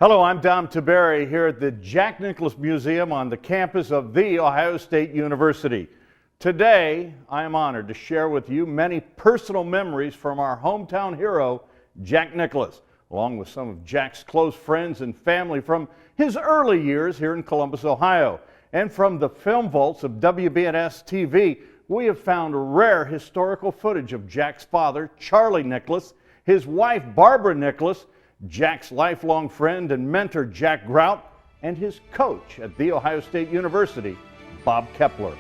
Hello, I'm Dom Tiberi here at the Jack Nicklaus Museum on the campus of The Ohio State University. Today, I am honored to share with you many personal memories from our hometown hero, Jack Nicklaus, along with some of Jack's close friends and family from his early years here in Columbus, Ohio. And from the film vaults of WBNS TV, we have found rare historical footage of Jack's father, Charlie Nicklaus, his wife, Barbara Nicklaus, Jack's lifelong friend and mentor, Jack Grout, and his coach at The Ohio State University, Bob Kepler.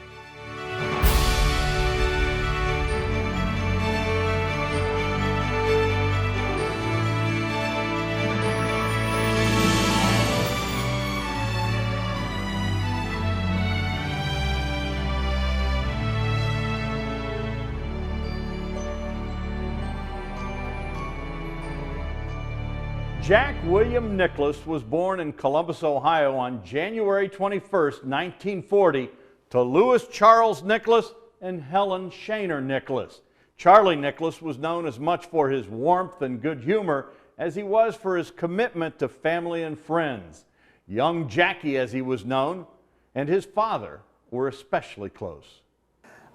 Jack William Nicklaus was born in Columbus, Ohio on January 21st, 1940 to Louis Charles Nicklaus and Helen Shaner Nicklaus. Charlie Nicklaus was known as much for his warmth and good humor as he was for his commitment to family and friends. Young Jackie, as he was known, and his father were especially close.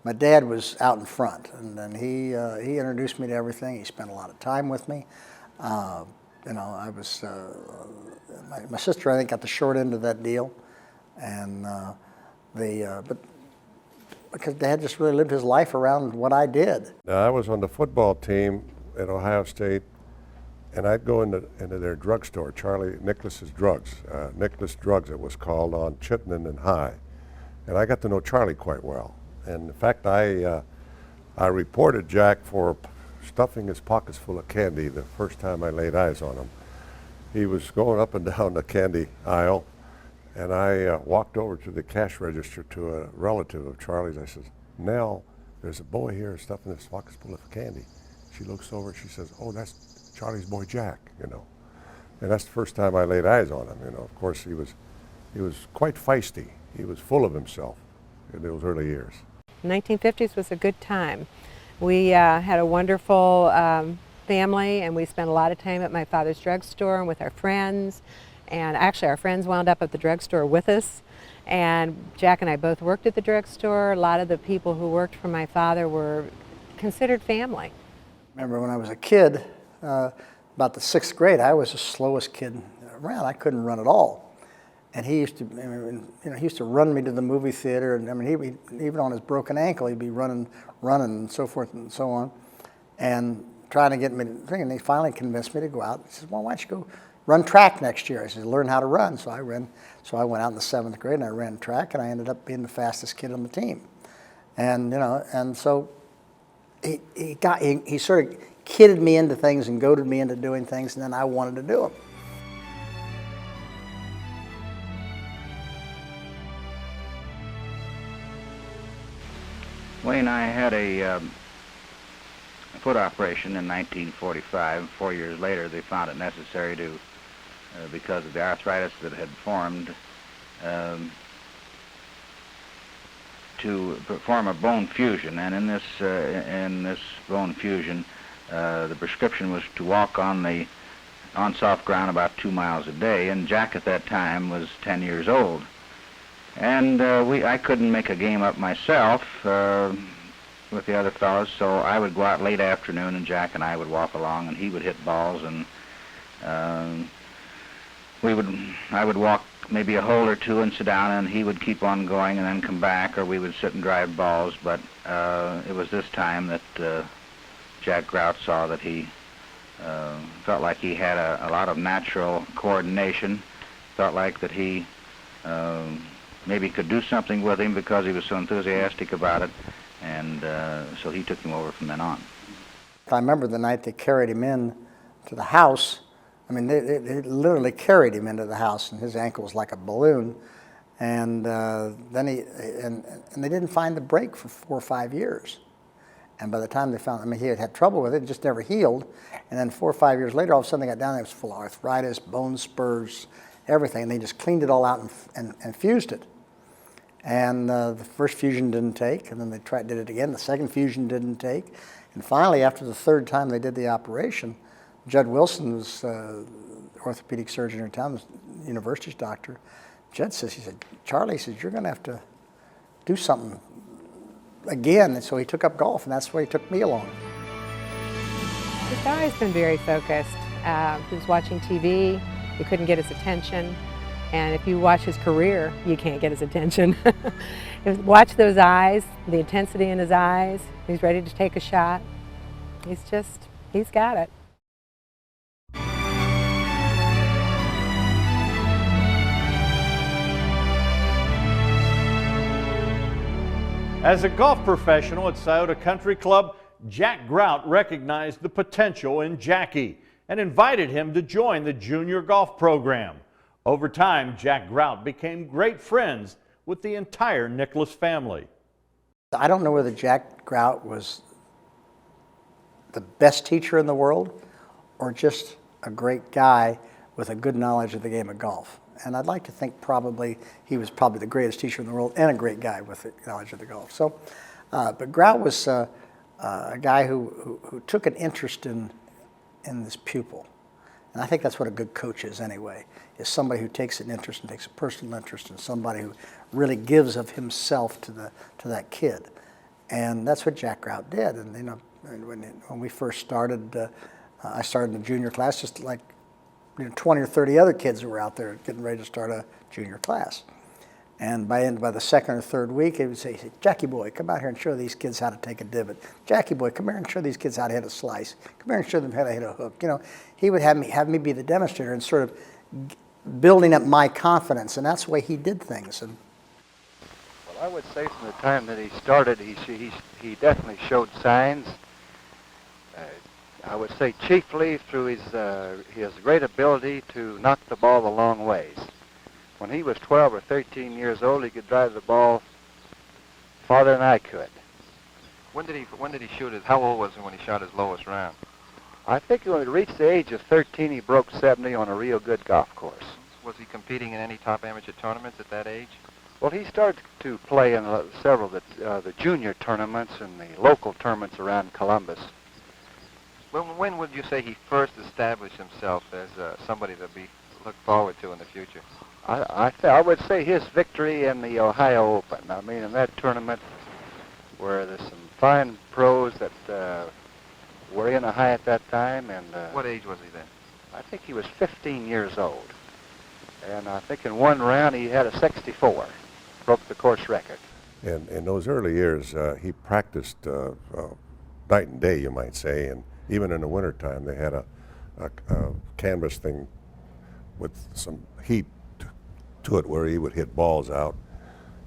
My dad was out in front, and then he introduced me to everything. He spent a lot of time with me. You know, I was, my sister, I think, got the short end of that deal, and but because Dad just really lived his life around what I did. Now, I was on the football team at Ohio State, and I'd go into their drugstore, Charlie Nicklaus's Drugs, Nicklaus Drugs it was called, on Chittenden and High, and I got to know Charlie quite well. And in fact, I reported Jack for stuffing his pockets full of candy the first time I laid eyes on him. He was going up and down the candy aisle, and I walked over to the cash register to a relative of Charlie's. I said, "Nell, there's a boy here stuffing his pockets full of candy." She looks over, she says, "Oh, that's Charlie's boy Jack," you know. And that's the first time I laid eyes on him, you know. Of course, he was quite feisty. He was full of himself in those early years. 1950s was a good time. We had a wonderful family, and we spent a lot of time at my father's drugstore and with our friends. And actually, our friends wound up at the drugstore with us. And Jack and I both worked at the drugstore. A lot of the people who worked for my father were considered family. Remember when I was a kid, about the 6th grade, I was the slowest kid around. I couldn't run at all. And he used to, he used to run me to the movie theater, and I mean, even on his broken ankle, he'd be running, and so forth and so on, and trying to get me to drink. And he finally convinced me to go out. He says, "Well, why don't you go run track next year?" I said, "Learn how to run." So I ran. So I went out in the 7th grade and I ran track, and I ended up being the fastest kid on the team. And and so he sort of kidded me into things and goaded me into doing things, and then I wanted to do them. Wayne and I had a foot operation in 1945. 4 years later, they found it necessary to, because of the arthritis that had formed, to perform a bone fusion. And in this bone fusion, the prescription was to walk on soft ground about 2 miles a day. And Jack at that time was 10 years old. And I couldn't make a game up myself with the other fellows, so I would go out late afternoon, and Jack and I would walk along, and he would hit balls, and I would walk maybe a hole or two and sit down, and he would keep on going and then come back, or we would sit and drive balls. But it was this time that Jack Grout saw that he felt like he had a lot of natural coordination, felt like that he maybe could do something with him because he was so enthusiastic about it, and so he took him over from then on. I remember the night they carried him in to the house. I mean, they literally carried him into the house, and his ankle was like a balloon. And then they didn't find the break for 4 or 5 years. And by the time they found, I mean, he had had trouble with it, just never healed. And then 4 or 5 years later, all of a sudden they got down there, it was full of arthritis, bone spurs, everything. And they just cleaned it all out and fused it. And the first fusion didn't take, and then they did it again. The second fusion didn't take. And finally, after the 3rd time they did the operation, Judd Wilson was orthopedic surgeon in town, the university's doctor. Judd says, he said, Charlie, he says, you're going to have to do something again. And so he took up golf, and that's where he took me along. He's always been very focused. He was watching TV, you couldn't get his attention. And if you watch his career, you can't get his attention. Watch those eyes, the intensity in his eyes. He's ready to take a shot. He's got it. As a golf professional at Scioto Country Club, Jack Grout recognized the potential in Jackie and invited him to join the junior golf program. Over time, Jack Grout became great friends with the entire Nicklaus family. I don't know whether Jack Grout was the best teacher in the world or just a great guy with a good knowledge of the game of golf. And I'd like to think probably he was probably the greatest teacher in the world and a great guy with the knowledge of the golf. So, but Grout was a guy who took an interest in this pupil. And I think that's what a good coach is anyway, is somebody who takes an interest and takes a personal interest in somebody who really gives of himself to that kid. And that's what Jack Grout did. And you know, when we first started, I started in the junior class just like 20 or 30 other kids who were out there getting ready to start a junior class. And by the second or third week, he would say, Jackie boy, come out here and show these kids how to take a divot. Jackie boy, come here and show these kids how to hit a slice. Come here and show them how to hit a hook. You know, he would have me be the demonstrator and sort of building up my confidence, and that's the way he did things. And well, I would say from the time that he started, he definitely showed signs. I would say chiefly through his great ability to knock the ball a long ways. When he was 12 or 13 years old, he could drive the ball farther than I could. When did he shoot it? How old was he when he shot his lowest round? I think when he reached the age of 13, he broke 70 on a real good golf course. Was he competing in any top amateur tournaments at that age? Well, he started to play in several of the junior tournaments and the local tournaments around Columbus. When would you say he first established himself as somebody to be looked forward to in the future? I would say his victory in the Ohio Open. I mean, in that tournament where there's some fine pros that were in a high at that time. And what age was he then? I think he was 15 years old. And I think in one round he had a 64, broke the course record. In those early years, he practiced night and day, you might say, and even in the wintertime they had a canvas thing with some heat to it where he would hit balls out.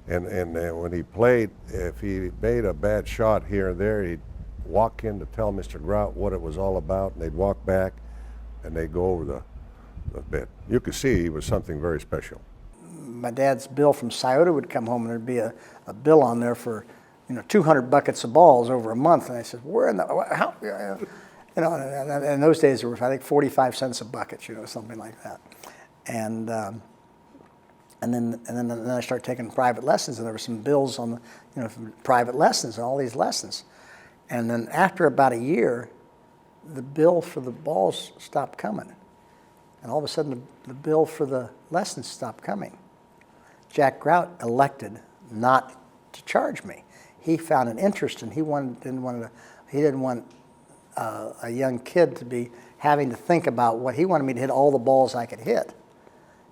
And when he played, if he made a bad shot here and there, he'd walk in to tell Mr. Grout what it was all about, and they'd walk back and they'd go over the bit. You could see he was something very special. my dad's bill from Scioto would come home and there'd be a bill on there for 200 buckets of balls over a month. And I said, where in the, how, and in those days, it was, I think, 45 cents a bucket, something like that. And then I started taking private lessons, and there were some bills on the, private lessons and all these lessons. And then after about a year, the bill for the balls stopped coming. And all of a sudden, the bill for the lessons stopped coming. Jack Grout elected not to charge me. He found an interest, and he didn't want a young kid to be having to think about what he wanted me to hit all the balls I could hit.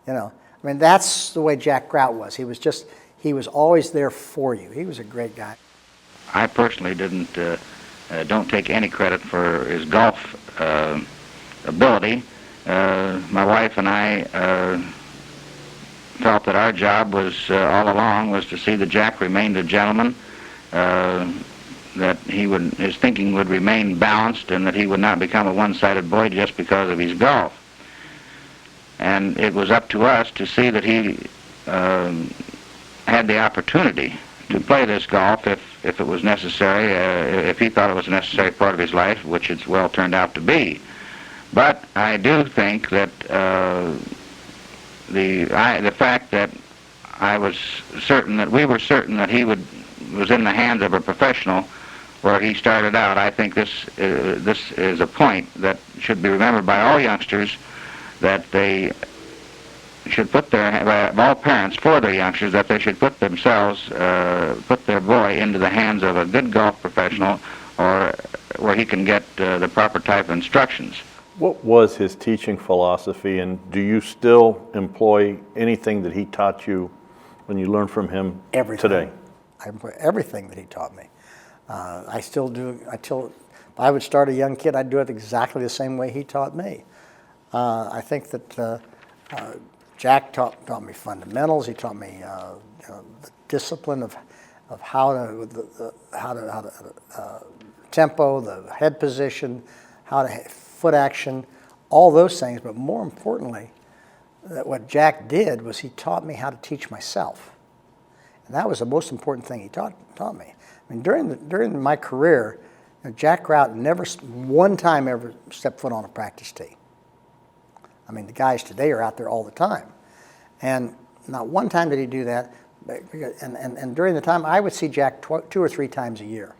I mean, that's the way Jack Grout was. He was always there for you. He was a great guy. I personally don't take any credit for his golf ability. My wife and I felt that our job was all along was to see that Jack remained a gentleman, that his thinking would remain balanced, and that he would not become a one-sided boy just because of his golf. And it was up to us to see that he had the opportunity to play this golf if it was necessary, if he thought it was a necessary part of his life, which it's well turned out to be. But I do think that the fact that we were certain that he was in the hands of a professional where he started out. I think this is a point that should be remembered by all youngsters, that they should put all parents for their youngsters, that they should put their boy into the hands of a good golf professional, or where he can get the proper type of instructions. What was his teaching philosophy, and do you still employ anything that he taught you when you learn from him today? I employ everything that he taught me. I still do. If I would start a young kid, I'd do it exactly the same way he taught me. I think that Jack taught me fundamentals. He taught me the discipline of how to tempo, the head position, how to foot action, all those things. But more importantly, what Jack did was he taught me how to teach myself, and that was the most important thing he taught me. I mean, during my career, Jack Grout never one time ever stepped foot on a practice tee. I mean, the guys today are out there all the time, and not one time did he do that. And during the time, I would see Jack 2 or 3 times a year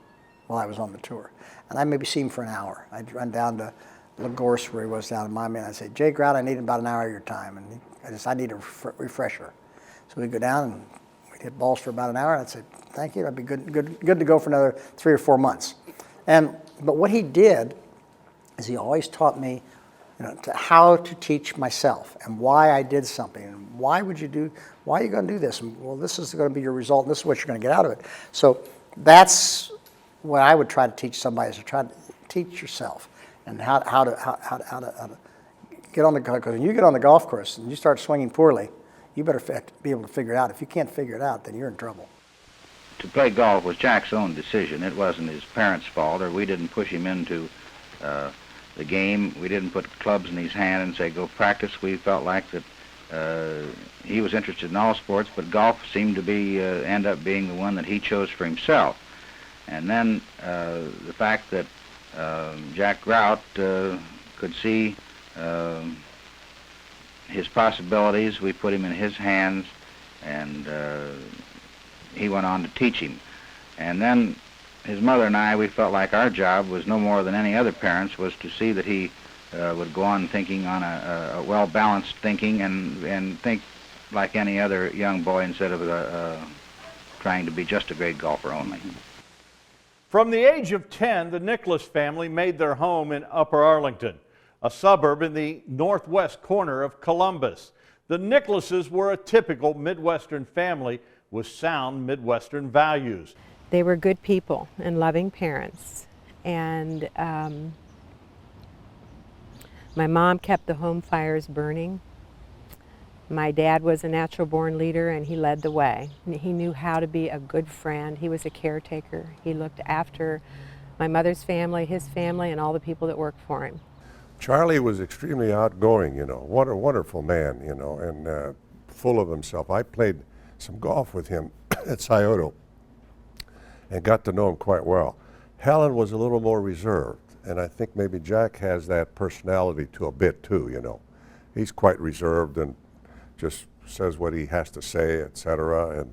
while I was on the tour, and I maybe see him for an hour. I'd run down to LaGorce, where he was down in Miami, and I'd say, "Jay Grout, I need about an hour of your time, and I need a refresher." So we'd go down and we'd hit balls for about an hour, and I'd say, "Thank you, I'd be good to go for another 3 or 4 months." But what he did is he always taught me, how to teach myself and why I did something, and why are you going to do this? And, well, this is going to be your result, and this is what you're going to get out of it. So that's what I would try to teach somebody, is to try to teach yourself and how to get on the golf course. When you get on the golf course and you start swinging poorly, you better be able to figure it out. If you can't figure it out, then you're in trouble. To play golf was Jack's own decision. It wasn't his parents' fault, or we didn't push him into the game. We didn't put clubs in his hand and say, go practice. We felt like that he was interested in all sports, but golf seemed to end up being the one that he chose for himself. And then the fact that Jack Grout could see his possibilities, we put him in his hands, and he went on to teach him. And then his mother and I, we felt like our job was no more than any other parents, was to see that he would go on thinking on a well-balanced thinking, and think like any other young boy, instead of trying to be just a great golfer only. From the age of 10, the Nicklaus family made their home in Upper Arlington, a suburb in the northwest corner of Columbus. The Nicklauses were a typical Midwestern family with sound Midwestern values. They were good people and loving parents, and my mom kept the home fires burning. My dad was a natural-born leader, and he led the way. He knew how to be a good friend. He was a caretaker. He looked after my mother's family, his family, and all the people that worked for him. Charlie was extremely outgoing, what a wonderful man, and full of himself. I played some golf with him at Scioto and got to know him quite well. Helen was a little more reserved, and I think maybe Jack has that personality to a bit too, He's quite reserved and just says what he has to say, etc.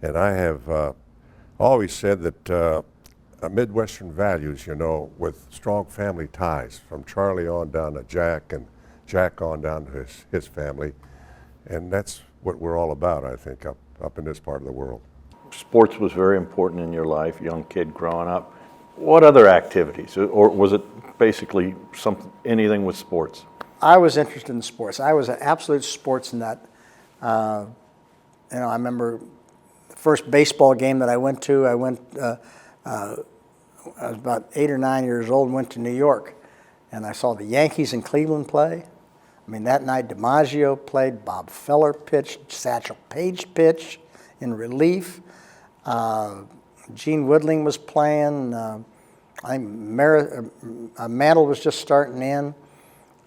And I have always said that Midwestern values, with strong family ties, from Charlie on down to Jack, and Jack on down to his family, and that's what we're all about, I think, up in this part of the world. Sports was very important in your life, young kid growing up. What other activities, or was it basically anything with sports? I was interested in sports. I was an absolute sports nut. I remember the first baseball game that I went to. I was about 8 or 9 years old and went to New York, and I saw the Yankees in Cleveland play. I mean, that night DiMaggio played, Bob Feller pitched, Satchel Paige pitched in relief. Gene Woodling was playing. I think Mantle was just starting in.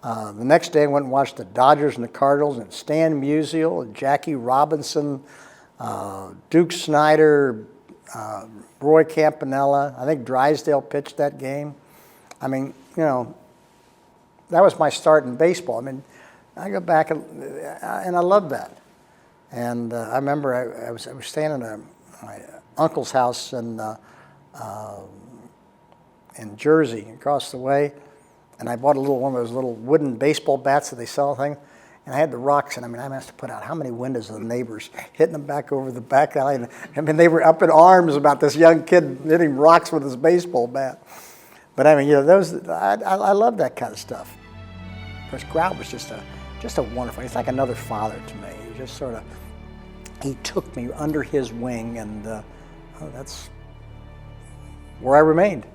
The next day I went and watched the Dodgers and the Cardinals, and Stan Musial, and Jackie Robinson, Duke Snyder, Roy Campanella. I think Drysdale pitched that game. I mean, that was my start in baseball. I mean, I go back and I loved that. And I remember I was staying at my uncle's house in in Jersey across the way, and I bought one of those little wooden baseball bats that they sell thing, and I had the rocks, and I mean, I must have put out how many windows of the neighbors, hitting them back over the back alley. And, I mean, they were up in arms about this young kid hitting rocks with his baseball bat. But I mean, you know, I love that kind of stuff. Of course, Grout was just a wonderful, he's like another father to me. He just sort of, he took me under his wing, and that's where I remained.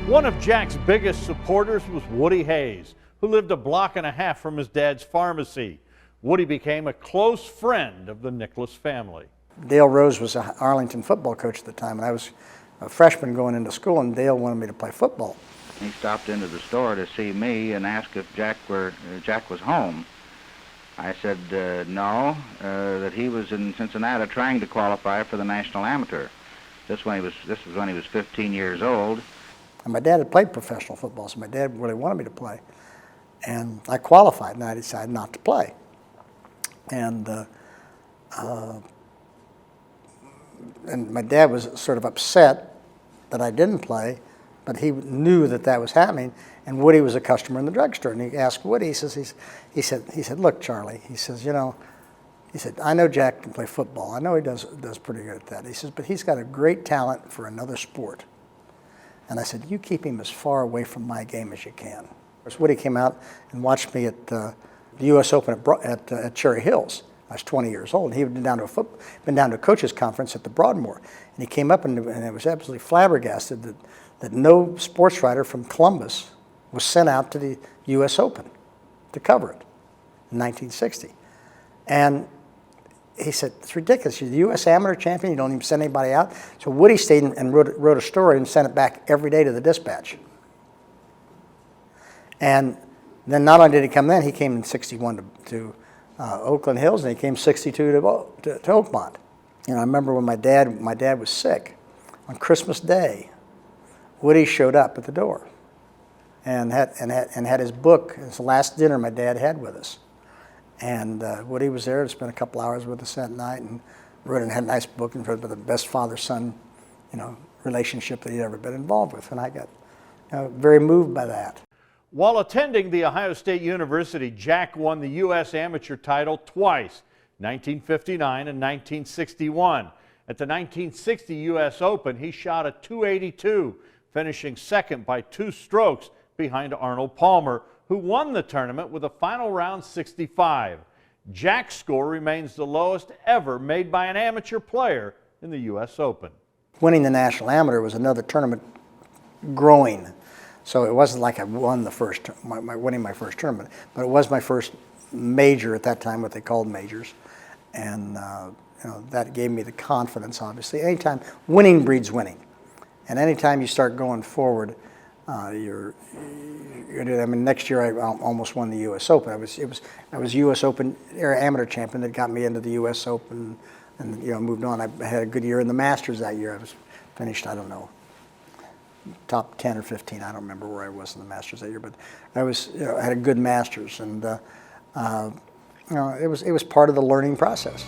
One of Jack's biggest supporters was Woody Hayes, who lived a block and a half from his dad's pharmacy. Woody became a close friend of the Nicklaus family. Dale Rose was an Arlington football coach at the time, and I was a freshman going into school, and Dale wanted me to play football. He stopped into the store to see me and asked if Jack was home. I said no, that he was in Cincinnati trying to qualify for the National Amateur. This was when he was 15 years old. And my dad had played professional football, so my dad really wanted me to play. And I qualified, and I decided not to play. And my dad was sort of upset that I didn't play, but he knew that that was happening. And Woody was a customer in the drugstore, and he asked Woody. He said, "Look, Charlie," he says, "you know," he said, "I know Jack can play football. I know he does pretty good at that." He says, "But he's got a great talent for another sport." And I said, "You keep him as far away from my game as you can." Woody came out and watched me at the U.S. Open at Cherry Hills. I was 20 years old, and he had been down to a coaches conference at the Broadmoor. And he came up and it was absolutely flabbergasted that no sports writer from Columbus was sent out to the U.S. Open to cover it in 1960. And he said, "It's ridiculous. You're the U.S. amateur champion. You don't even send anybody out." So Woody stayed and wrote a story and sent it back every day to the Dispatch. And then not only did he come then, he came in 61 to Oakland Hills, and he came 62 to Oakmont. You know, I remember when my dad was sick, on Christmas Day, Woody showed up at the door and had his book. It's the last dinner my dad had with us. And Woody was there to spend a couple hours with us that night, and wrote and had a nice book and wrote about the best father-son, you know, relationship that he'd ever been involved with. And I got very moved by that. While attending The Ohio State University, Jack won the U.S. amateur title twice, 1959 and 1961. At the 1960 U.S. Open, he shot a .282, finishing second by 2 strokes behind Arnold Palmer, who won the tournament with a final round 65. Jack's score remains the lowest ever made by an amateur player in the U.S. Open. Winning the National Amateur was another tournament growing. So it wasn't like I won winning my first tournament, but it was my first major at that time, what they called majors. And you know, that gave me the confidence, obviously. Anytime, winning breeds winning. And anytime you start going forward, I mean, next year I almost won the U.S. Open. I was U.S. Open amateur champion that got me into the U.S. Open, and you know, moved on. I had a good year in the Masters that year. I was finished, I don't know, top 10 or 15. I don't remember where I was in the Masters that year, but I was, you know, I had a good Masters, and you know, it was part of the learning process.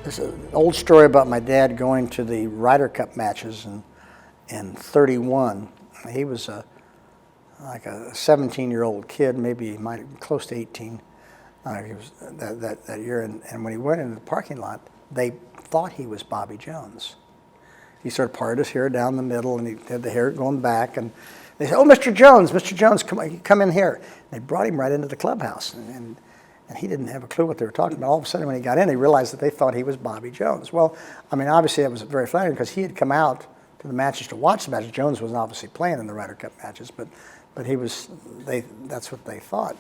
There's an old story about my dad going to the Ryder Cup matches in 31. He was like a 17-year-old kid, maybe he might have been close to 18. He was that year, and when he went into the parking lot, they thought he was Bobby Jones. He sort of parted his hair down the middle, and he had the hair going back, and they said, "Oh, Mr. Jones, come in here." And they brought him right into the clubhouse, and he didn't have a clue what they were talking about. All of a sudden, when he got in, he realized that they thought he was Bobby Jones. Well, I mean, obviously that was very flattering because he had come out to the matches to watch the matches. Jones wasn't obviously playing in the Ryder Cup matches, but he was. That's what they thought.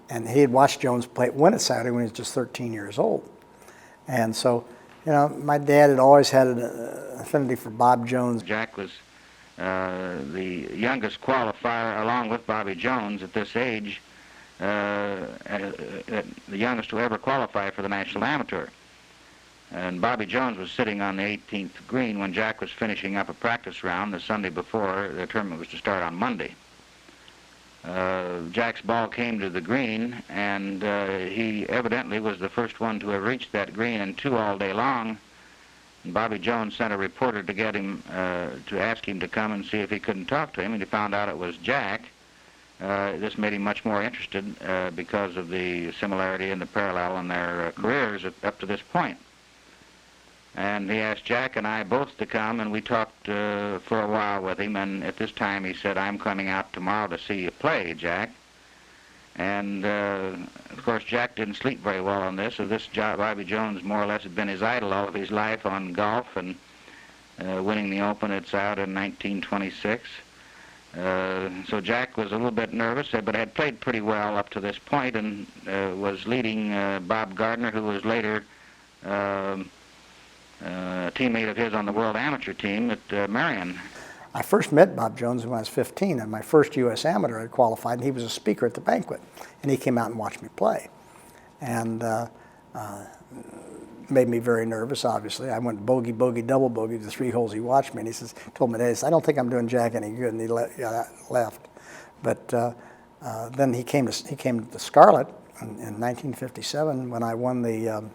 And he had watched Jones win at Saturday when he was just 13 years old. And so, you know, my dad had always had an affinity for Bob Jones. Jack was the youngest qualifier, along with Bobby Jones, at this age, the youngest to ever qualify for the National Amateur. And Bobby Jones was sitting on the 18th green when Jack was finishing up a practice round the Sunday before. The tournament was to start on Monday. Jack's ball came to the green, and he evidently was the first one to have reached that green in 2 all day long. And Bobby Jones sent a reporter to get him, to ask him to come and see if he couldn't talk to him, and he found out it was Jack. This made him much more interested because of the similarity and the parallel in their careers up to this point. And he asked Jack and I both to come, and we talked for a while with him, and at this time he said, "I'm coming out tomorrow to see you play, Jack." And of course Jack didn't sleep very well on this, so this Bobby Jones more or less had been his idol all of his life on golf, and winning the Open, it's out in 1926. So Jack was a little bit nervous, but had played pretty well up to this point, and was leading Bob Gardner, who was later a teammate of his on the World Amateur team at Marion. I first met Bob Jones when I was 15, and my first U.S. Amateur I qualified, and he was a speaker at the banquet, and he came out and watched me play. And made me very nervous, obviously. I went bogey, bogey, double bogey the 3 holes he watched me, and he told me, "I don't think I'm doing Jack any good," and he left. But then he came to Scarlet in 1957 when I won the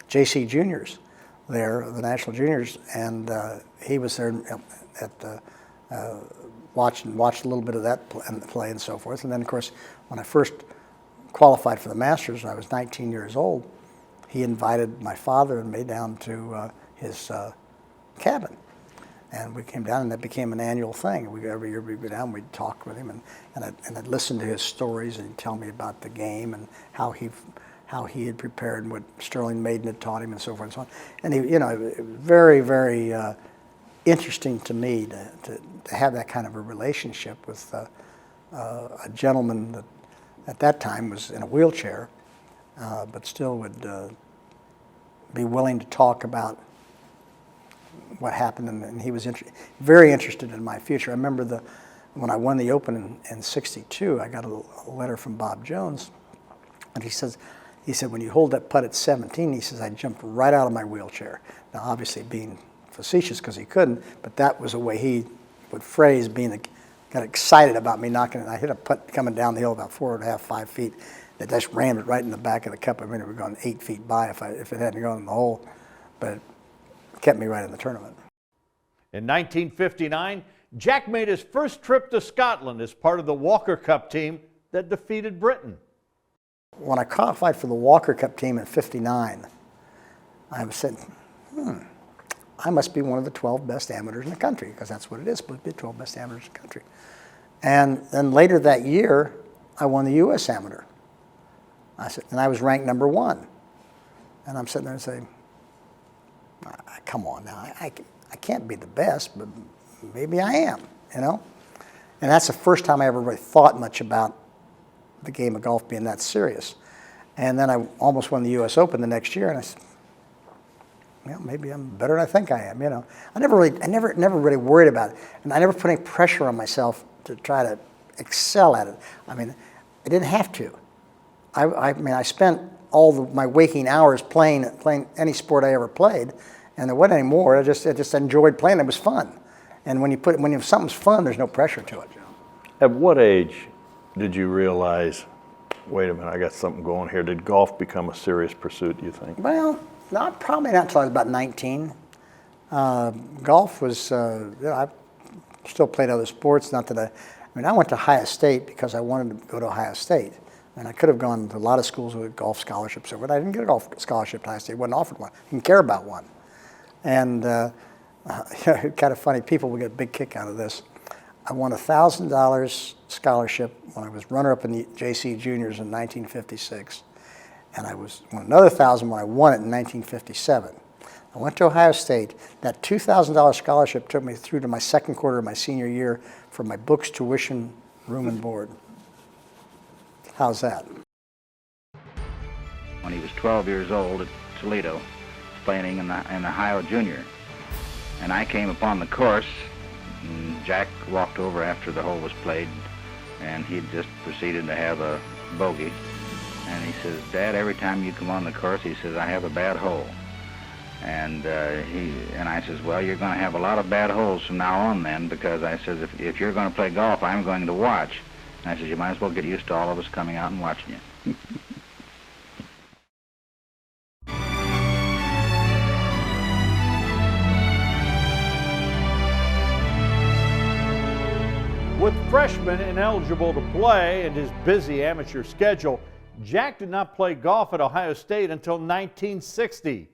JC Juniors there, the National Juniors, and he was there at the watched a little bit of that play and so forth. And then, of course, when I first qualified for the Masters, when I was 19 years old, he invited my father and me down to his cabin. And we came down, and that became an annual thing. Every year we'd go down, we'd talk with him, and I'd listen to his stories, and he'd tell me about the game and how he had prepared and what Sterling Maiden had taught him and so forth and so on. And he, it was very, very interesting to me to have that kind of a relationship with a gentleman that at that time was in a wheelchair, but still would be willing to talk about what happened, and he was very interested in my future. I remember when I won the Open in '62, I got a letter from Bob Jones, and he said, "When you hold that putt at 17, he says, I jumped right out of my wheelchair." Now, obviously being facetious because he couldn't, but that was the way he would phrase got excited about me knocking it. I hit a putt coming down the hill about 4.5, 5 feet. That just rammed it right in the back of the cup. I mean, it would have gone 8 feet by if it hadn't gone in the hole, but it kept me right in the tournament. In 1959, Jack made his first trip to Scotland as part of the Walker Cup team that defeated Britain. When I qualified for the Walker Cup team in '59, I said, I must be one of the 12 best amateurs in the country, because that's what it is, supposed to be the 12 best amateurs in the country. And then later that year, I won the U.S. Amateur. And I was ranked number 1. And I'm sitting there and saying, come on now, I can't be the best, but maybe I am, And that's the first time I ever really thought much about the game of golf being that serious. And then I almost won the U.S. Open the next year, and I said, maybe I'm better than I think I am, I never really worried about it, and I never put any pressure on myself to try to excel at it. I mean, I didn't have to. I spent all my waking hours playing any sport I ever played, and there wasn't any more. I just enjoyed playing. It was fun, and when something's fun, there's no pressure to it. At what age did you realize, wait a minute, I got something going here? Did golf become a serious pursuit, do you think? Well, probably not until I was about 19. Golf was, I still played other sports. Not that I went to Ohio State because I wanted to go to Ohio State. And I could have gone to a lot of schools with golf scholarships, but I didn't get a golf scholarship to Ohio State. I wasn't offered one. I didn't care about one. And kind of funny, people will get a big kick out of this. I won a $1,000 scholarship when I was runner-up in the JC Juniors in 1956. And I won another $1,000 when I won it in 1957. I went to Ohio State. That $2,000 scholarship took me through to my second quarter of my senior year for my books, tuition, room, and board. How's that? When he was 12 years old at Toledo, playing in the Ohio Junior. And I came upon the course, and Jack walked over after the hole was played, and he just proceeded to have a bogey. And he says, "Dad, every time you come on the course," he says, "I have a bad hole." And I says, well, you're going to have a lot of bad holes from now on then, because I says, if you're going to play golf, I'm going to watch. And I says, you might as well get used to all of us coming out and watching you. With freshmen ineligible to play and his busy amateur schedule, Jack did not play golf at Ohio State until 1960.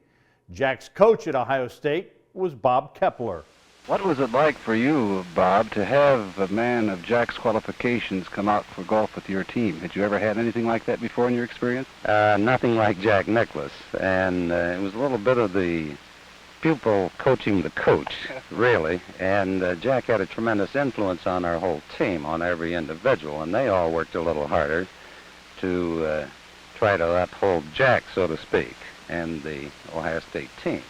Jack's coach at Ohio State was Bob Kepler. What was it like for you, Bob, to have a man of Jack's qualifications come out for golf with your team? Had you ever had anything like that before in your experience? Nothing like Jack Nicklaus, and it was a little bit of the pupil coaching the coach, really, and Jack had a tremendous influence on our whole team, on every individual, and they all worked a little harder to try to uphold Jack, so to speak, and the Ohio State team.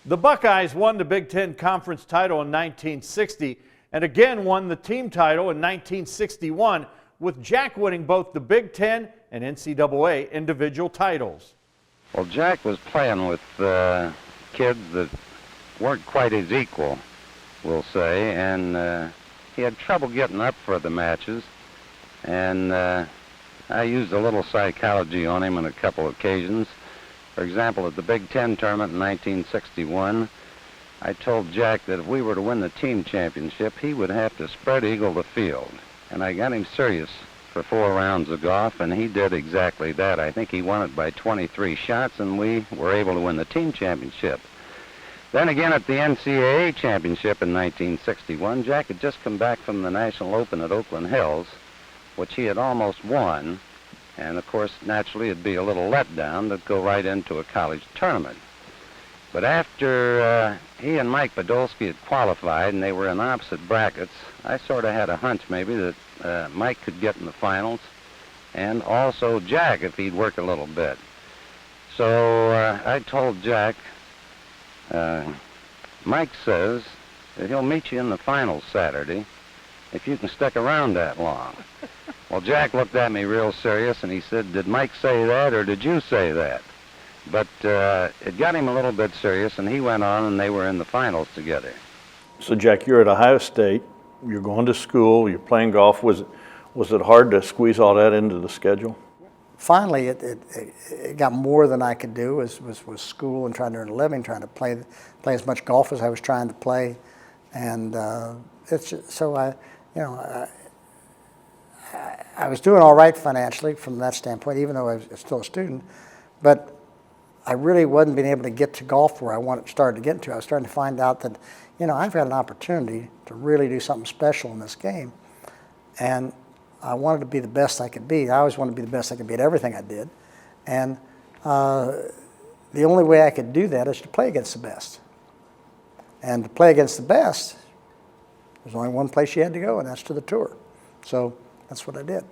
The Buckeyes won the Big Ten Conference title in 1960 and again won the team title in 1961, with Jack winning both the Big Ten and NCAA individual titles. Well, Jack was playing with kids that weren't quite his equal, we'll say, and he had trouble getting up for the matches, and I used a little psychology on him on a couple of occasions. For example, at the Big Ten tournament in 1961, I told Jack that if we were to win the team championship, he would have to spread eagle the field. And I got him serious for 4 rounds of golf, and he did exactly that. I think he won it by 23 shots, and we were able to win the team championship. Then again at the NCAA championship in 1961, Jack had just come back from the National Open at Oakland Hills, which he had almost won. And of course, naturally, it'd be a little letdown to go right into a college tournament. But after he and Mike Podolsky had qualified and they were in opposite brackets, I sort of had a hunch maybe that Mike could get in the finals, and also Jack if he'd work a little bit. So I told Jack, Mike says that he'll meet you in the finals Saturday if you can stick around that long. Well, Jack looked at me real serious, and he said, did Mike say that, or did you say that? But it got him a little bit serious, and he went on, and they were in the finals together. So, Jack, you're at Ohio State. You're going to school. You're playing golf. Was it hard to squeeze all that into the schedule? Finally, it got more than I could do. Was school and trying to earn a living, trying to play as much golf as I was trying to play, and it's just, so I was doing all right financially from that standpoint, even though I was still a student, but I really wasn't being able to get to golf where I started to get to. I was starting to find out that, I've got an opportunity to really do something special in this game, and I wanted to be the best I could be. I always wanted to be the best I could be at everything I did, and the only way I could do that is to play against the best. And to play against the best, there's only one place you had to go, and that's to the tour. So that's what I did.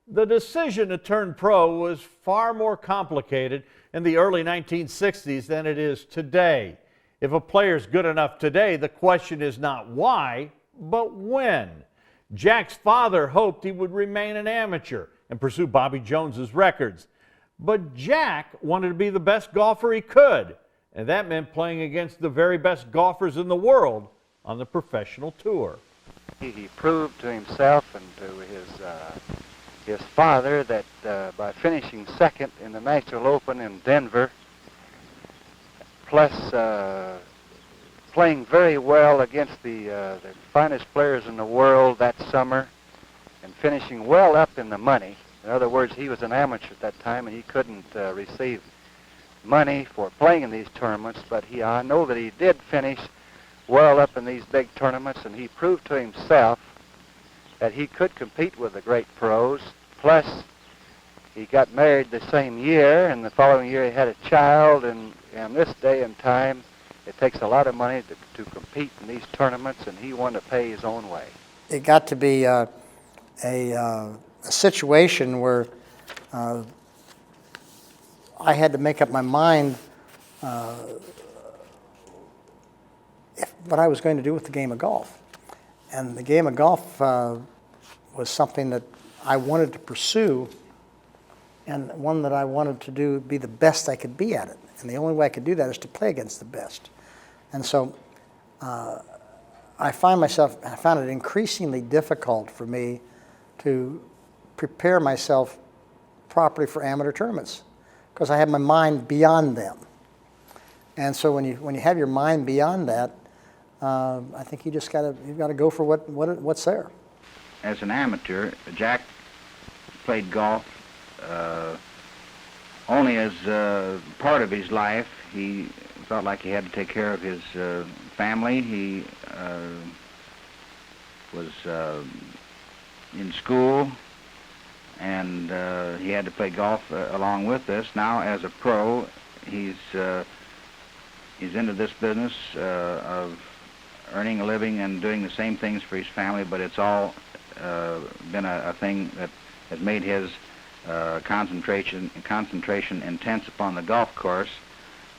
The decision to turn pro was far more complicated in the early 1960s than it is today. If a player's good enough today, the question is not why, but when. Jack's father hoped he would remain an amateur and pursue Bobby Jones's records. But Jack wanted to be the best golfer he could, and that meant playing against the very best golfers in the world on the professional tour. He proved to himself and to his father that by finishing second in the National Open in Denver, plus playing very well against the finest players in the world that summer, and finishing well up in the money. In other words, he was an amateur at that time, and he couldn't receive money for playing in these tournaments, but I know that he did finish well up in these big tournaments, and he proved to himself that he could compete with the great pros. Plus, he got married the same year, and the following year he had a child, and in this day and time, it takes a lot of money to compete in these tournaments, and he wanted to pay his own way. It got to be a situation where I had to make up my mind what I was going to do with the game of golf. And the game of golf was something that I wanted to pursue, and one that I wanted to be the best I could be at it. And the only way I could do that is to play against the best. And so I found it increasingly difficult for me to prepare myself properly for amateur tournaments because I had my mind beyond them. And so when you have your mind beyond that, I think you've got to go for what's there. As an amateur, Jack played golf only as part of his life. He felt like he had to take care of his family. He was in school, and he had to play golf along with this. Now, as a pro, he's into this business of earning a living and doing the same things for his family, but it's all been a thing that has made his concentration intense upon the golf course.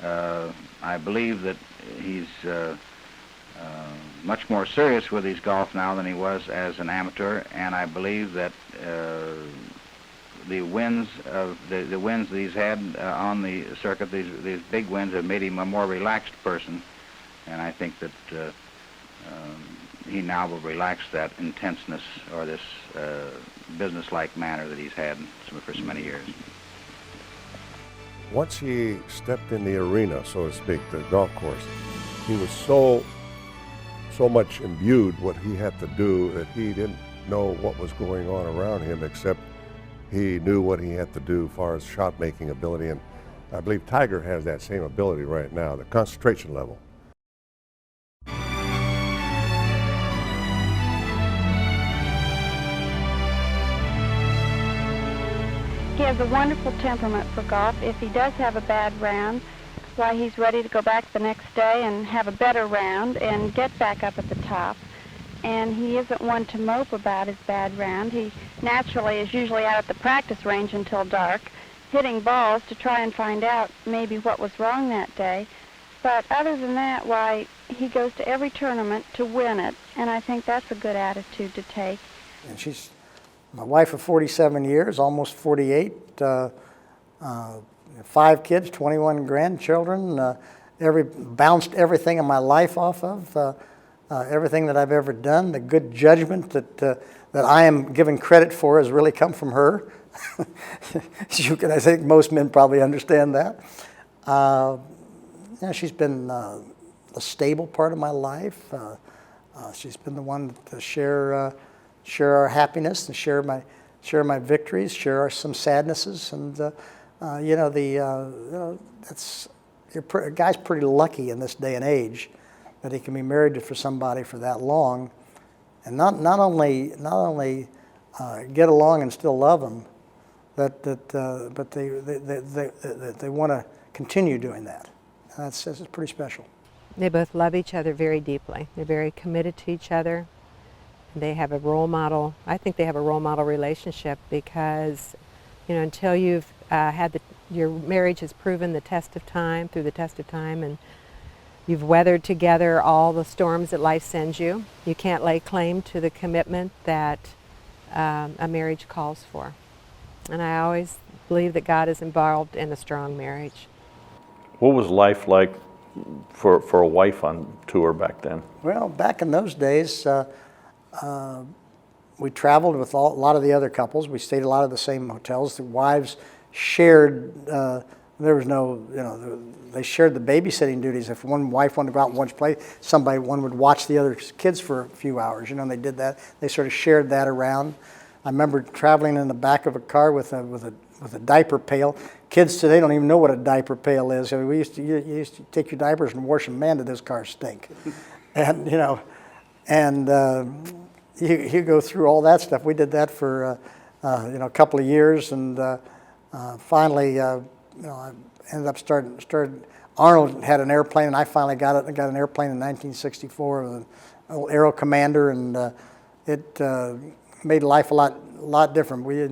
I believe that he's much more serious with his golf now than he was as an amateur, and I believe that the wins that he's had on the circuit, these big wins, have made him a more relaxed person, and I think that he now will relax that intenseness or this business-like manner that he's had for so many years. Once he stepped in the arena, so to speak, the golf course, he was so much imbued what he had to do that he didn't know what was going on around him, except he knew what he had to do as far as shot-making ability. And I believe Tiger has that same ability right now, the concentration level. He has a wonderful temperament for golf. If he does have a bad round, why, he's ready to go back the next day and have a better round and get back up at the top. And he isn't one to mope about his bad round. He naturally is usually out at the practice range until dark, hitting balls to try and find out maybe what was wrong that day. But other than that, why, he goes to every tournament to win it, and I think that's a good attitude to take. And she's my wife of 47 years, almost 48, 5 kids, 21 grandchildren, bounced everything in my life off of, everything that I've ever done. The good judgment that I am given credit for has really come from her. I think most men probably understand that. She's been a stable part of my life. She's been the one to share our happiness and share my victories, share some sadnesses, and a guy's pretty lucky in this day and age that he can be married for somebody for that long, and not only get along and still love them, but they want to continue doing that. And that's pretty special. They both love each other very deeply. They're very committed to each other. They have a role model. I think they have a role model relationship because, until you've your marriage has proven through the test of time, and you've weathered together all the storms that life sends you, you can't lay claim to the commitment that a marriage calls for. And I always believe that God is involved in a strong marriage. What was life like for a wife on tour back then? Well, back in those days, we traveled with a lot of the other couples. We stayed at a lot of the same hotels. The wives shared, there was no, they shared the babysitting duties. If one wife wanted to go out and watch play, one would watch the other kids for a few hours. And they did that. They sort of shared that around. I remember traveling in the back of a car with a diaper pail. Kids today don't even know what a diaper pail is. I mean, you used to take your diapers and wash them. Man, did those cars stink. And, you go through all that stuff. We did that for a couple of years, and finally, I ended up started. Arnold had an airplane, and I finally got an airplane in 1964 with an old Aero Commander, and it made life a lot different. We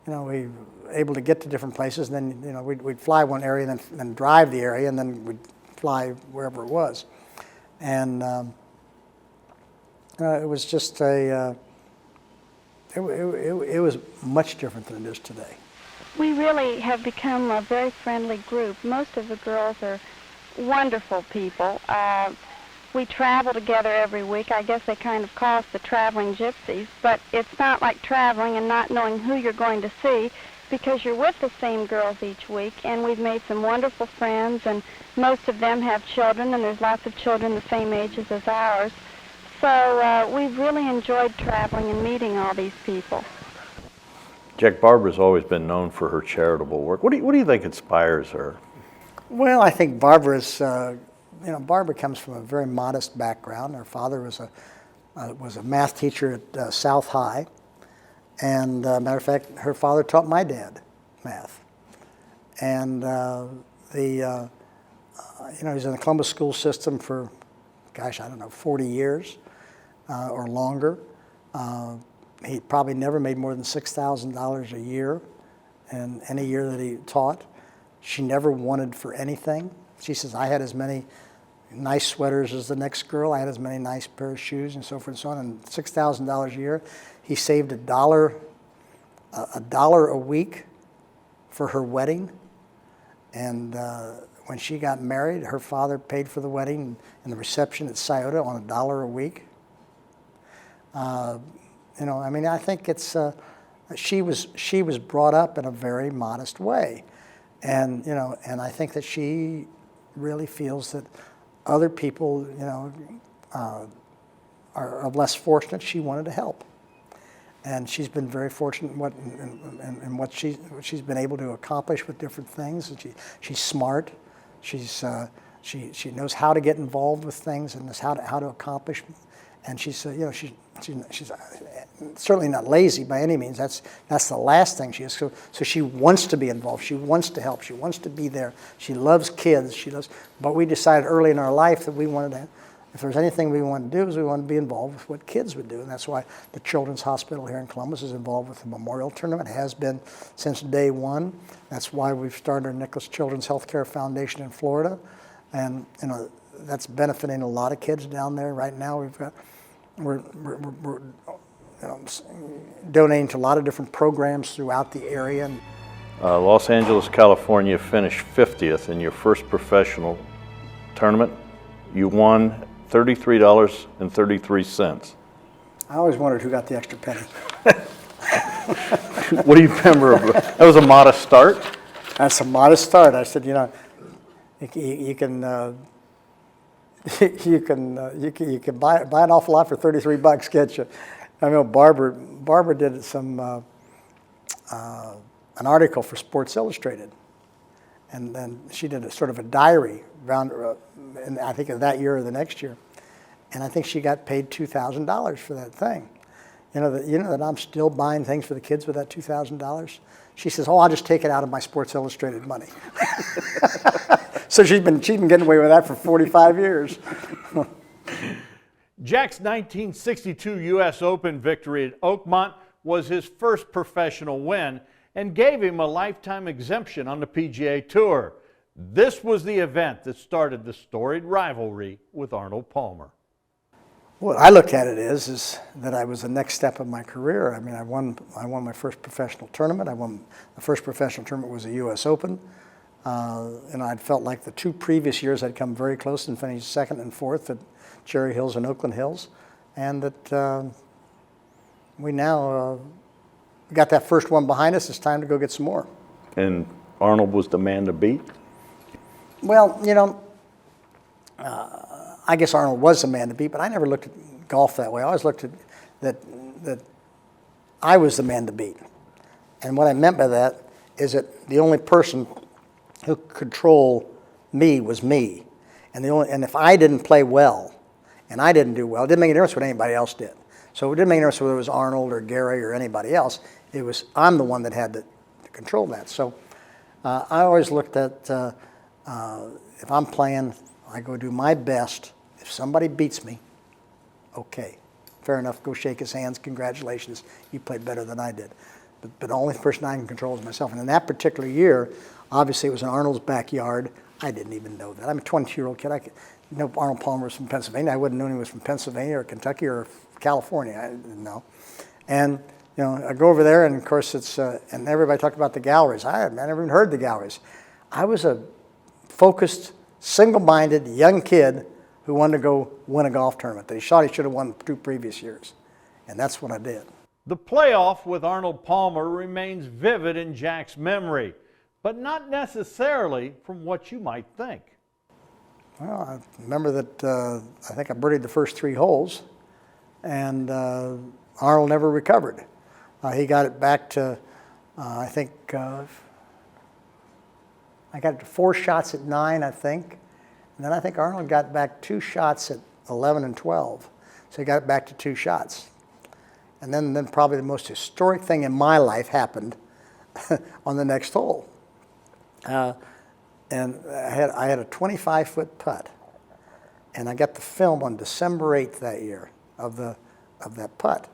were able to get to different places, and then we'd fly one area, and then drive the area, and then we'd fly wherever it was, and. It was just it was much different than it is today. we really have become a very friendly group. Most of the girls are wonderful people. We travel together every week. I guess they kind of call us the traveling gypsies, but it's not like traveling and not knowing who you're going to see, because you're with the same girls each week, and we've made some wonderful friends, and most of them have children, and there's lots of children the same ages as ours. So we've really enjoyed traveling and meeting all these people. Jack, Barbara's always been known for her charitable work. What do you think inspires her? Well, I think Barbara's, Barbara comes from a very modest background. Her father was a math teacher at South High, and matter of fact, her father taught my dad math. And he's in the Columbus school system for, 40 years or longer. He probably never made more than $6,000 a year in any year that he taught. She never wanted for anything. She says, I had as many nice sweaters as the next girl. I had as many nice pair of shoes and so forth and so on. And $6,000 a year. He saved $1 a week for her wedding. And when she got married, her father paid for the wedding and the reception at Scioto on $1 a week. I think it's she was brought up in a very modest way, and I think that she really feels that other people are less fortunate. She wanted to help, and she's been very fortunate in what she's been able to accomplish with different things. And she's smart. She knows how to get involved with things and knows how to accomplish. And she's certainly not lazy by any means. That's the last thing she is. So she wants to be involved. She wants to help. She wants to be there. She loves kids. But we decided early in our life that we wanted to, if there's anything we wanted to do, is we wanted to be involved with what kids would do. And that's why the Children's Hospital here in Columbus is involved with the Memorial Tournament. It has been since day one. That's why we've started our Nicklaus Children's Healthcare Foundation in Florida. And that's benefiting a lot of kids down there. Right now we're donating to a lot of different programs throughout the area. Los Angeles, California finished 50th in your first professional tournament. You won $33.33. I always wondered who got the extra penny. What do you remember? That was a modest start? That's a modest start. I said, you can you can buy an awful lot for $33, can't you? I know Barbara did an article for Sports Illustrated, and then she did a sort of a diary around, I think of that year or the next year, and I think she got paid $2,000 for that thing. You know that I'm still buying things for the kids with that $2,000. She says, "Oh, I'll just take it out of my Sports Illustrated money." So she's been getting away with that for 45 years. Jack's 1962 U.S. Open victory at Oakmont was his first professional win and gave him a lifetime exemption on the PGA Tour. This was the event that started the storied rivalry with Arnold Palmer. What I looked at it is that I was the next step of my career. I mean, I won my first professional tournament. The first professional tournament was the U.S. Open. And I'd felt like the two previous years I'd come very close and finished second and fourth at Cherry Hills and Oakland Hills. And that we now got that first one behind us. It's time to go get some more. And Arnold was the man to beat? Well, I guess Arnold was the man to beat, but I never looked at golf that way. I always looked at that I was the man to beat. And what I meant by that is that the only person who could control me was me. And if I didn't play well and I didn't do well, it didn't make any difference what anybody else did. So it didn't make any difference whether it was Arnold or Gary or anybody else. I'm the one that had to control that. So I always looked at if I'm playing, I go do my best. If somebody beats me, okay, fair enough, go shake his hands, congratulations, you played better than I did. But the only person I can control is myself. And in that particular year, obviously it was in Arnold's backyard. I didn't even know that. I'm a 22-year-old kid. I know Arnold Palmer was from Pennsylvania. I wouldn't know he was from Pennsylvania or Kentucky or California. I didn't know. And you know, I go over there, and of course it's, and everybody talked about the galleries. I never even heard the galleries. I was a focused, single-minded young kid who wanted to go win a golf tournament that he thought he should have won 2 previous years. And that's what I did. The playoff with Arnold Palmer remains vivid in Jack's memory, but not necessarily from what you might think. Well, I remember that I think I birdied the first 3 holes, and Arnold never recovered. He got it back to, I think, I got it to 4 shots at 9, I think. And then I think Arnold got back 2 shots at 11 and 12. So he got it back to 2 shots. And then probably the most historic thing in my life happened on the next hole. And I had a 25-foot putt. And I got the film on December 8th that year of that putt.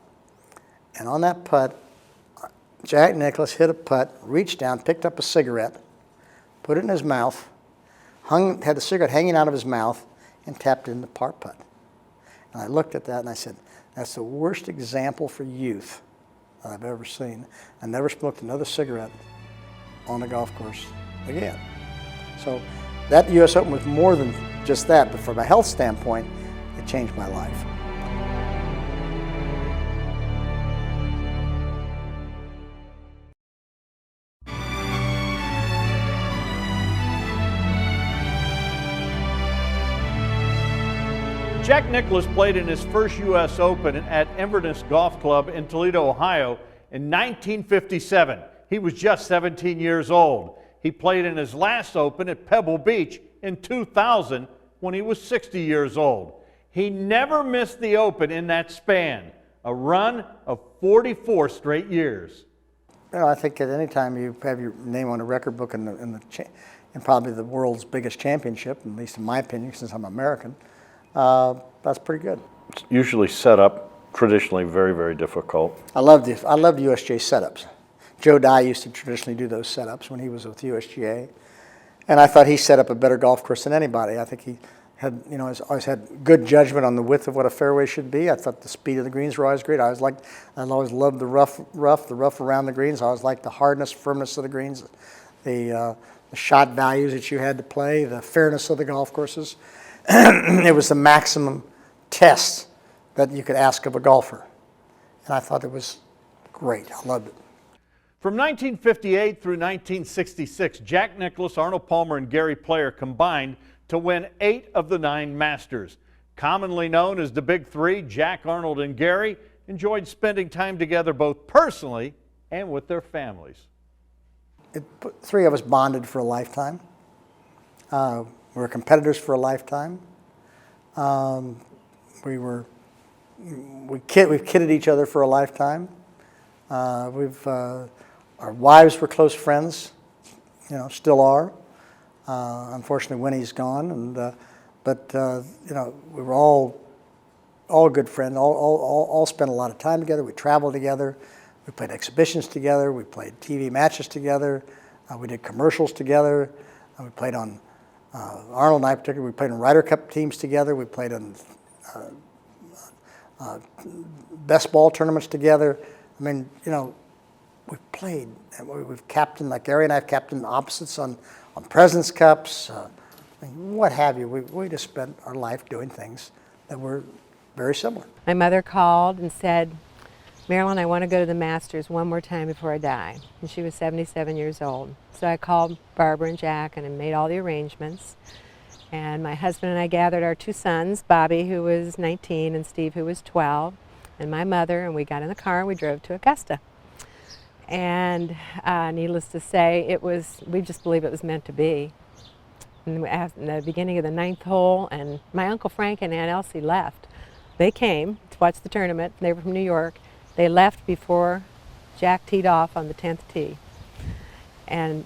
And on that putt, Jack Nicklaus hit a putt, reached down, picked up a cigarette, put it in his mouth, had the cigarette hanging out of his mouth, and tapped it in the par putt. And I looked at that and I said, that's the worst example for youth that I've ever seen. I never smoked another cigarette on a golf course again. So that U.S. Open was more than just that, but from a health standpoint, it changed my life. Jack Nicklaus played in his first U.S. Open at Inverness Golf Club in Toledo, Ohio in 1957. He was just 17 years old. He played in his last Open at Pebble Beach in 2000 when he was 60 years old. He never missed the Open in that span, a run of 44 straight years. You know, I think at any time you have your name on a record book in probably the world's biggest championship, at least in my opinion, since I'm American, that's pretty good. It's usually set up traditionally very, very difficult. I loved USGA setups. Joe Dye used to traditionally do those setups when he was with USGA, and I thought he set up a better golf course than anybody. I think he had, you know, always had good judgment on the width of what a fairway should be. I thought the speed of the greens were always great. I always loved the rough around the greens. I always liked the hardness, firmness of the greens, the shot values that you had to play, the fairness of the golf courses. It was the maximum test that you could ask of a golfer. And I thought it was great. I loved it. From 1958 through 1966, Jack Nicklaus, Arnold Palmer, and Gary Player combined to win 8 of the 9 Masters. Commonly known as the Big Three, Jack, Arnold, and Gary enjoyed spending time together both personally and with their families. 3 of us bonded for a lifetime. We were competitors for a lifetime. We've kidded each other for a lifetime. Our wives were close friends, you know, still are. Unfortunately, Winnie's gone, but you know, we were all good friends. All spent a lot of time together. We traveled together. We played exhibitions together. We played TV matches together. We did commercials together. We played on. Arnold and I particularly, we played in Ryder Cup teams together. We played in best ball tournaments together. I mean, you know, we've played, and we've captained, like Gary and I have captained opposites on President's Cups, I mean, what have you. We just spent our life doing things that were very similar. My mother called and said, Marilyn, I want to go to the Masters one more time before I die. And she was 77 years old. So I called Barbara and Jack and made all the arrangements. And my husband and I gathered our 2 sons, Bobby, who was 19, and Steve, who was 12, and my mother, and we got in the car and we drove to Augusta. And needless to say, we just believe it was meant to be. And at the beginning of the 9th hole, and my Uncle Frank and Aunt Elsie left. They came to watch the tournament. They were from New York. They left before Jack teed off on the 10th tee. And,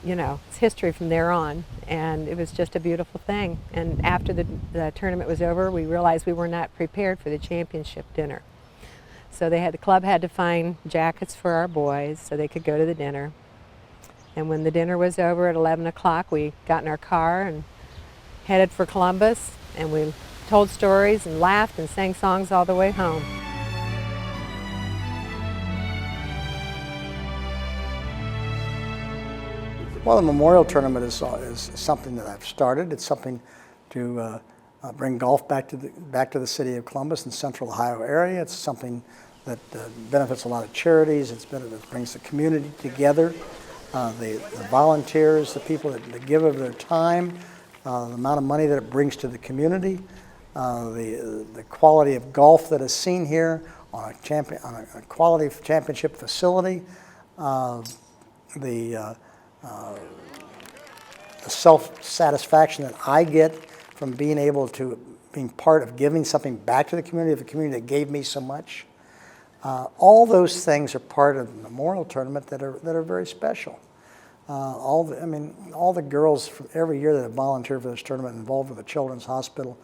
you know, it's history from there on. And it was just a beautiful thing. And after the tournament was over, we realized we were not prepared for the championship dinner. So the club had to find jackets for our boys so they could go to the dinner. And when the dinner was over at 11 o'clock, we got in our car and headed for Columbus. And we told stories and laughed and sang songs all the way home. Well, the memorial tournament is something that I've started. It's something to bring golf back to the city of Columbus and Central Ohio area. It's something that benefits a lot of charities. It brings the community together. The volunteers, the people that give of their time, the amount of money that it brings to the community, the quality of golf that is seen here on a quality championship facility, the self-satisfaction that I get from being part of giving something back to the community that gave me so much. All those things are part of the memorial tournament that are very special. All the girls from every year that have volunteered for this tournament involved with the Children's Hospital,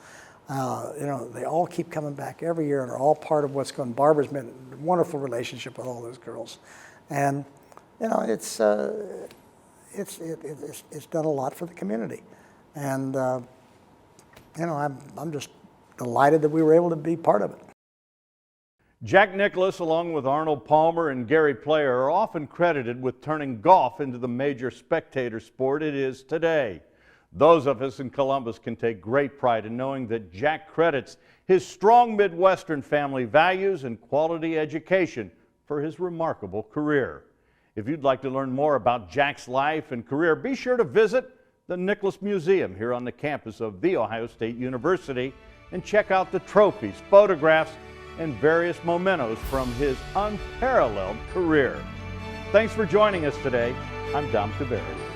they all keep coming back every year and are all part of what's going on. Barbara's been a wonderful relationship with all those girls, and it's done a lot for the community, and I'm just delighted that we were able to be part of it. Jack Nicklaus, along with Arnold Palmer and Gary Player, are often credited with turning golf into the major spectator sport it is today. Those of us in Columbus can take great pride in knowing that Jack credits his strong Midwestern family values and quality education for his remarkable career. If you'd like to learn more about Jack's life and career, be sure to visit the Nicklaus Museum here on the campus of The Ohio State University and check out the trophies, photographs, and various mementos from his unparalleled career. Thanks for joining us today. I'm Dom Tavares.